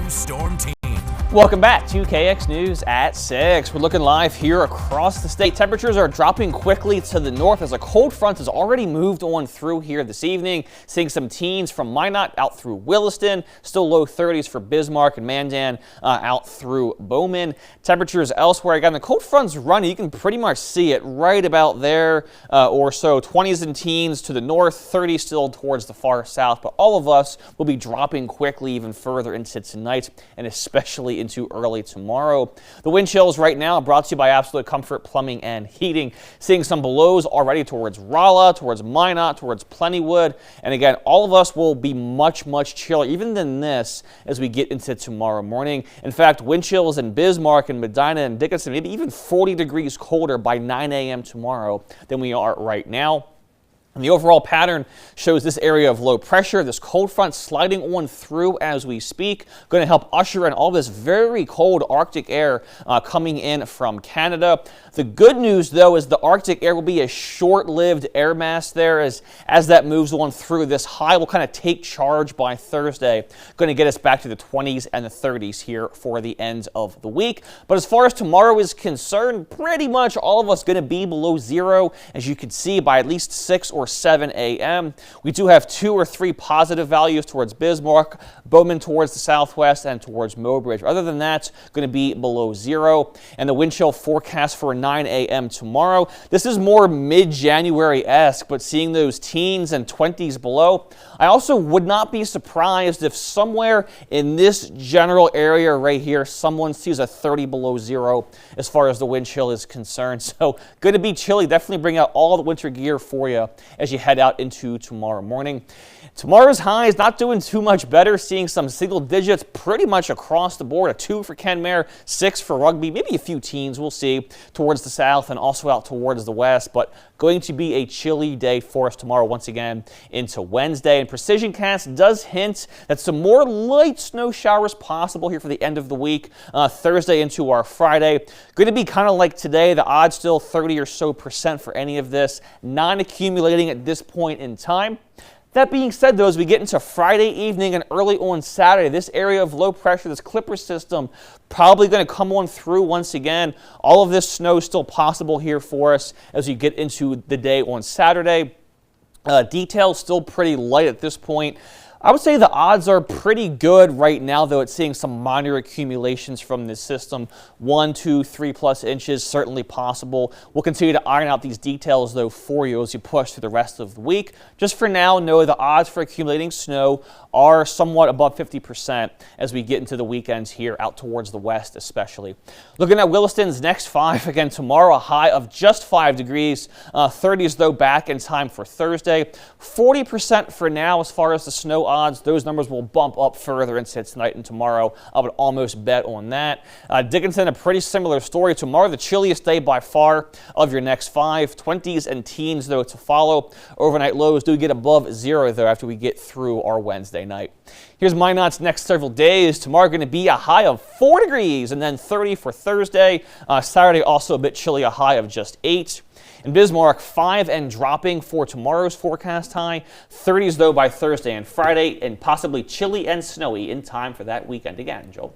Storm Team. Welcome back to KX News at 6. We're looking live here across the state. Temperatures are dropping quickly to the north as a cold front has already moved on through here this evening. Seeing some teens from Minot out through Williston, still low 30s for Bismarck and Mandan out through Bowman. Temperatures elsewhere, again, the cold front's running. You can pretty much see it right about there or so. 20s and teens to the north, 30s still towards the far south. But all of us will be dropping quickly even further into tonight and especially into early tomorrow. The wind chills right now brought to you by Absolute Comfort Plumbing and Heating. Seeing some belows already towards Rolla, towards Minot, towards Plentywood. And again, all of us will be much chiller even than this as we get into tomorrow morning. In fact, wind chills in Bismarck and Medina and Dickinson, maybe even 40 degrees colder by 9 a.m. tomorrow than we are right now. And the overall pattern shows this area of low pressure, this cold front sliding on through as we speak, going to help usher in all this very cold Arctic air coming in from Canada. The good news, though, is the Arctic air will be a short-lived air mass there as that moves on through. This high will kind of take charge by Thursday, going to get us back to the 20s and the 30s here for the end of the week. But as far as tomorrow is concerned, pretty much all of us going to be below zero, as you can see, by at least 6 or 7 a.m. We do have 2 or 3 positive values towards Bismarck, Bowman towards the southwest, and towards Mobridge. Other than that, going to be below zero. And the wind chill forecast for 9 a.m. tomorrow. This is more mid-January-esque, but seeing those teens and 20s below, I also would not be surprised if somewhere in this general area right here, someone sees a 30 below zero as far as the wind chill is concerned. So going to be chilly. Definitely bring out all the winter gear for you as you head out into tomorrow morning. Tomorrow's high is not doing too much better, seeing some single digits pretty much across the board. A 2 for Kenmare, 6 for Rugby, maybe a few teens we'll see towards the south and also out towards the west, but going to be a chilly day for us tomorrow once again into Wednesday. And Precision Cast does hint that some more light snow showers possible here for the end of the week, Thursday into our Friday. Going to be kind of like today, the odds still 30% or so for any of this, non-accumulating at this point in time. That being said, though, as we get into Friday evening and early on Saturday, this area of low pressure, this Clipper system, probably going to come on through once again. All of this snow still possible here for us as we get into the day on Saturday. Details still pretty light at this point. I would say the odds are pretty good right now, though it's seeing some minor accumulations from this system. 1, 2, 3+ inches, certainly possible. We'll continue to iron out these details, though, for you as you push through the rest of the week. Just for now, know the odds for accumulating snow are somewhat above 50% as we get into the weekends here out towards the west especially. Looking at Williston's next 5, again, tomorrow a high of just 5 degrees. 30s, though, back in time for Thursday. 40% for now as far as the snow odds. Those numbers will bump up further into tonight and tomorrow. I would almost bet on that. Dickinson, a pretty similar story. Tomorrow, the chilliest day by far of your next 5. 20s and teens, though, to follow. Overnight lows do get above zero, though, after we get through our Wednesday night. Here's Minot's next several days. Tomorrow going to be a high of 4 degrees and then 30 for Thursday. Saturday also a bit chilly, a high of just 8. In Bismarck, 5 and dropping for tomorrow's forecast high. 30s, though, by Thursday and Friday, and possibly chilly and snowy in time for that weekend again, Joel.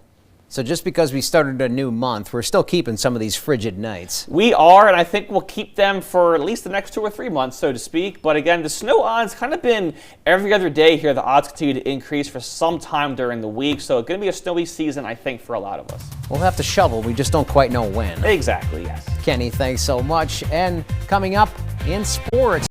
So just because we started a new month, we're still keeping some of these frigid nights. We are, and I think we'll keep them for at least the next 2 or 3 months, so to speak. But again, the snow odds kind of been every other day here. The odds continue to increase for some time during the week. So it's going to be a snowy season, I think, for a lot of us. We'll have to shovel. We just don't quite know when. Exactly, yes. Kenny, thanks so much. And coming up in sports.